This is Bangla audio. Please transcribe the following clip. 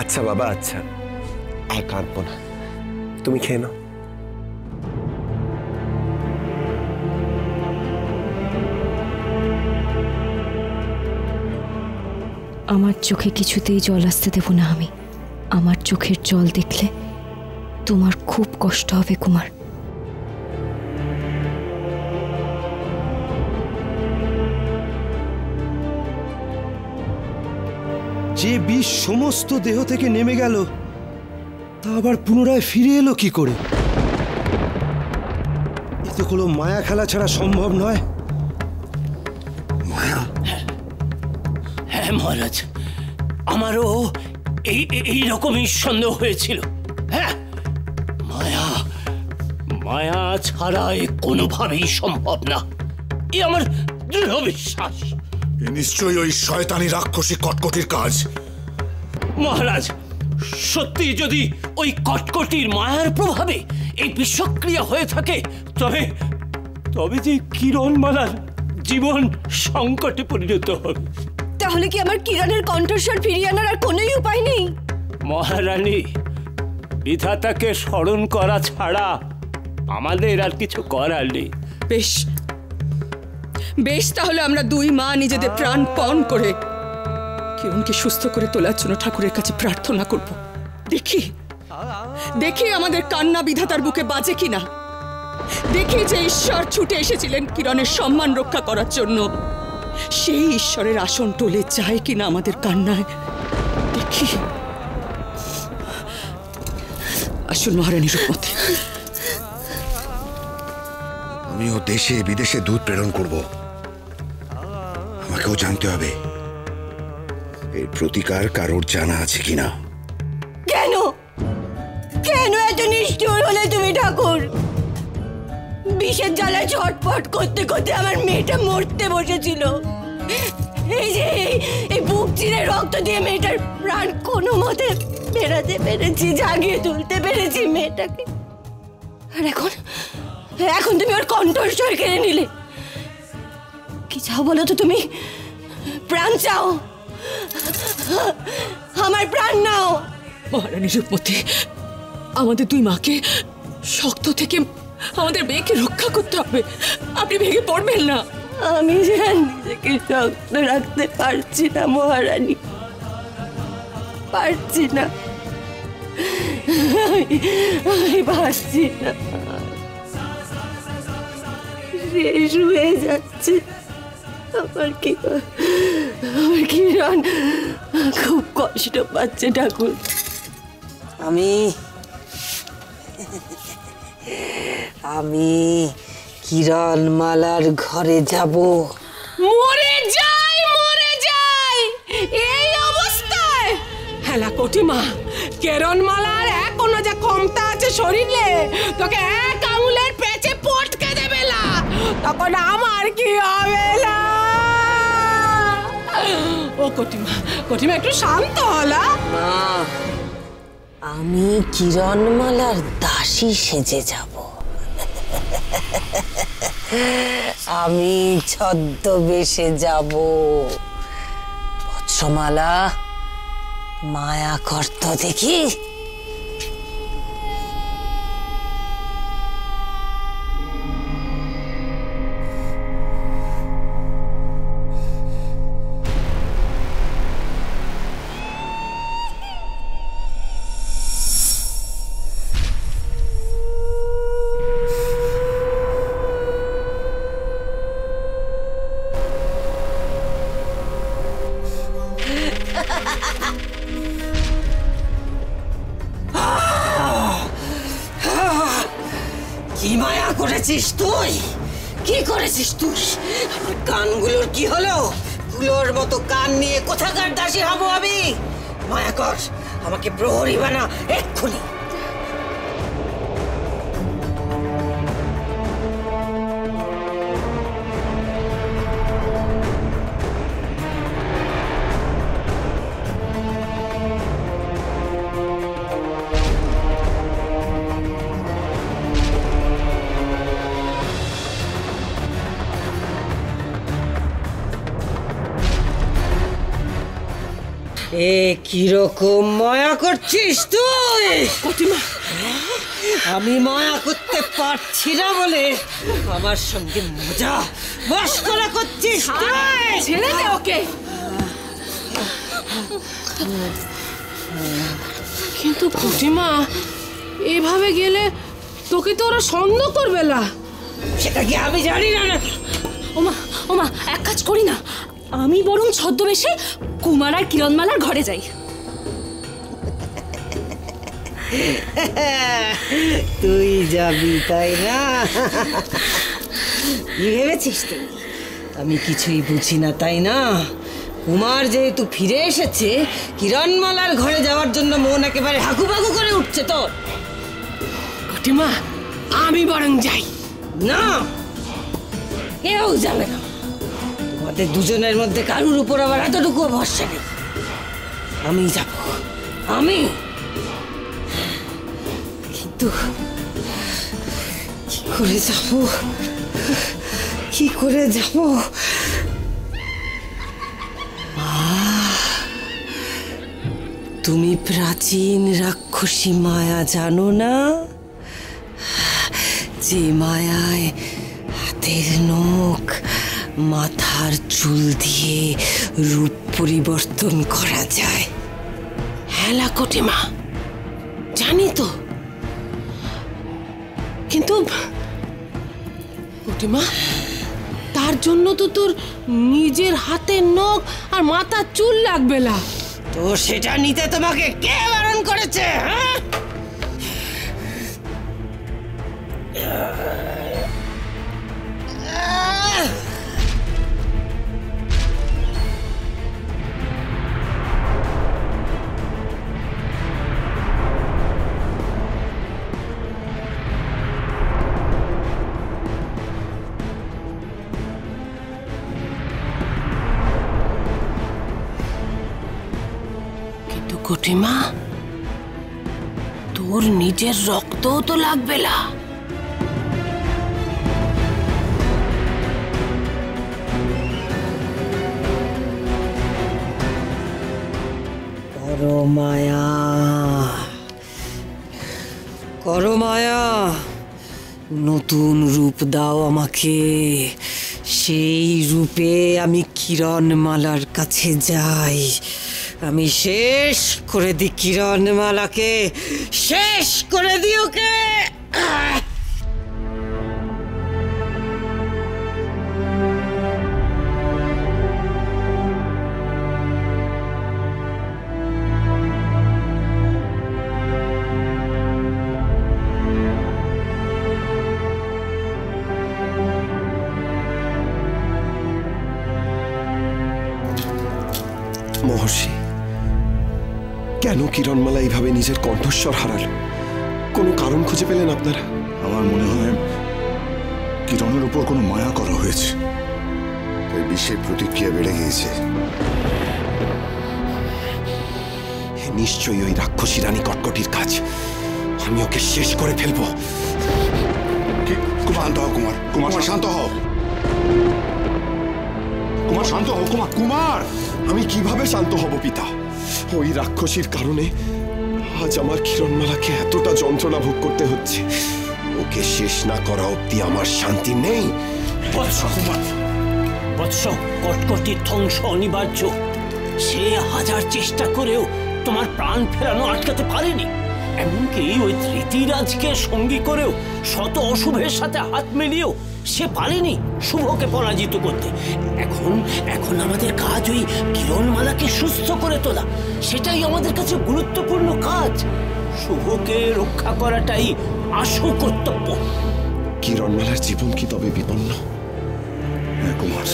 আচ্ছা বাবা, আচ্ছা, আর কাঁদবো না, তুমি খেয়ে নাও। আমার চোখে কিছুতেই জল আসতে দেব না আমি। আমার চোখের জল দেখলে তোমার খুব কষ্ট হবে কুমার। যে বিষ সমস্ত দেহ থেকে নেমে গেল তা আবার পুনরায় ফিরে এলো কি করে? এতে কোনো মায়া খেলা ছাড়া সম্ভব নয়। মায়া? হ্যাঁ মহারাজ, আমারও এই রকমই সন্দেহ হয়েছিল। হ্যাঁ, মায়া মায়া ছাড়া এ কোনোভাবেই সম্ভব না, এ আমার দৃঢ় বিশ্বাস। নিশ্চয়ই ওই শয়তানি রাক্ষসী কটকটির কাজ। মহারাজ, সত্যি যদি ওই কটকটির মায়ার প্রভাবে এই বিষক্রিয়া হয়ে থাকে, তবে যে কিরণমালার জীবন সংকটে পরিণত হবে। তাহলে কি আমার কিরণের কণ্ঠস্বর ফিরিয়ে আনার আর কোনোই উপায় নেই? মহারানী, বিধাতাকে স্মরণ করা ছাড়া আমাদের আর কিছু করার নেই। বেশ বেশ, তাহলে আমরা দুই মা নিজেদের প্রাণপণ করে কিরণকে সুস্থ করে তোলার জন্য ঠাকুরের কাছে প্রার্থনা করব। দেখি আমাদের কান্না বিধাতার বুকে বাজে কিনা। দেখি যে ঈশ্বর ছুটে এসেছিলেন কিরণের সম্মান রক্ষা করার জন্য, সেই ঈশ্বরের আসন টলে যায় কিনা আমাদের কান্নায়। দেখি। আসুন মহারানী রূপমতি। আমিও দেশে বিদেশে দুধ প্রেরণ করব। আমাকেও জানতে হবে এর প্রতিকার কারোর জানা আছে কিনা। কেন কেন এত নিষ্ঠুর হলে তুমি ঠাকুর? বিষের জ্বালায় ছটফট করতে করতে আমার মেয়েটা মরতে বসেছিল। এই যে এই বুক চিরে রক্ত দিয়ে মেয়েটার প্রাণ কোনো মতে বেরাতে পেরেছি, জাগিয়ে তুলতে পেরেছি মেয়েটাকে। আর এখন তুমি ওর কণ্ঠস্বর কেড়ে নিলে। কি চাও বলো তো তুমি? প্রাণ চাও? আমার প্রাণ নাও। মহারানী রূপমতি, আমাদের দুই মাকে শক্ত থেকে আমাদের মেয়েকে রক্ষা করতে হবে। আপনি ভেঙে পড়বেন না। আমি নিজেকে শক্ত রাখতে পারছি না মহারানী, পারছি না, আমি পারছি না। শেষ হয়ে যাচ্ছে আমার কিরণ, খুব কষ্ট পাচ্ছে ঠাকুর। আমি কিরণমালার ঘরে যাব। মরে যাই এই অবস্থায়। হেলা কটিমা, কিরণমালার এখনো যে ক্ষমতা আছে শরীরে, তোকে এক আঙুলের পেঁচে পটকে দেবে না, তখন আমার কি হবে না? ও কটিমা একটু শান্ত হলা। মা, আমি কিরণমালার দাসী সেজে যাব। আমি ছদ্মবেশে যাব। বৎসমালা, মায়া করত দেখি। কি মায়া করেছিস তুই? কি করেছিস তুই? আমার কানগুলোর কি হলো? ফুলোর মতো কান নিয়ে কোথাকার দাসী হবো আমি? মায়া কর, আমাকে প্রহরী বানা এক্ষুনি। এ কিরকম মায়া করছিস তুই? কটিমা, আমি মায়া করতে পারছি না বলে আমার সঙ্গে মজা মস্করা করছিস তুই? ছেড়ে দে ওকে। কিন্তু কটিমা, এভাবে গেলে তোকে তো ওরা সন্দেহ করবে না। সেটা কি আমি জানি না নাকি? ওমা এক কাজ করি না, আমি বরং ছদ্মবেশে কুমার আর কিরণমালার ঘরে যাই। তুই যাবি তাই না? কি ভেবেছিস তুই আমি কিছুই বুঝি না তাই না? কুমার যেহেতু ফিরে এসেছে, কিরণমালার ঘরে যাওয়ার জন্য মন একেবারে হাকুপাকু করে উঠছে তোর। কটিমা, আমি বরং যাই। না, কেউ যাবে না। তোমাদের দুজনের মধ্যে কারুর উপর আবার এতটুকু ভরসা নেই। আমি যাব, আমি। কিন্তু কি করে যাব, কি করে যাব? তুমি প্রাচীন রাক্ষসী মায়া জানো না? যে মায়ায় হাতের নখ, মাথার চুল দিয়ে রূপ পরিবর্তন করা যায়। হেলা কটিমা, জানি তো, কিন্তু কটিমা, তার জন্য তো তোর নিজের হাতের নখ আর মাথার চুল লাগবে না। তো সেটা নিতে তোমাকে কে বারণ করেছে? হ্যাঁ, কটিমা, তোর নিজের রক্তও তো লাগবে না। করো মায়া, করো মায়া, নতুন রূপ দাও আমাকে। সেই রূপে আমি কিরণমালার কাছে যাই। আমি শেষ করে দিই কিরণমালাকে, শেষ করে দিই ওকে। মহর্ষি, কেন কিরণমালা এইভাবে নিজের কণ্ঠস্বর হারালো? কোনো কারণ খুঁজে পেলেন আপনারা? আমার মনে হয় কিরণের উপর কোনো মায়া করা হয়েছে, তাই বিশ্বের প্রতিক্রিয়া বেড়ে গিয়েছে। নিশ্চয়ই ওই রাক্ষসী রানী কটকটির কাজ। আমি ওকে শেষ করে ফেলবো। শান্ত হও কুমার, কুমার শান্ত হও, কুমার শান্ত হও, কুমার। কুমার, আমি কিভাবে শান্ত হব পিতা? ওই রাক্ষসীর কারণে আজ আমার কিরণমালাকে এতটা যন্ত্রণা ভোগ করতে হচ্ছে। ওকে শেষ না করা অব্দি আমার শান্তি নেই। বৎস, কটকটির ধ্বংস অনিবার্য। সে হাজার চেষ্টা করেও তোমার প্রাণ ফেরানো আটকাতে পারেনি। এমনকি ওই ধৃতিরাজকে সঙ্গী করেও, শত অশুভের সাথে হাত মিলিয়েও সে পারেনি শুভকে পরাজিত করতে। এখন আমাদের কাজ ওই কিরণমালাকে সুস্থ করে তোলা। সেটাই আমাদের কাছে গুরুত্বপূর্ণ কাজ। শুভকে রক্ষা করাটাই আসল কর্তব্য। কিরণমালার জীবন কি তবে বিপন্ন? হ্যাঁ কুমার,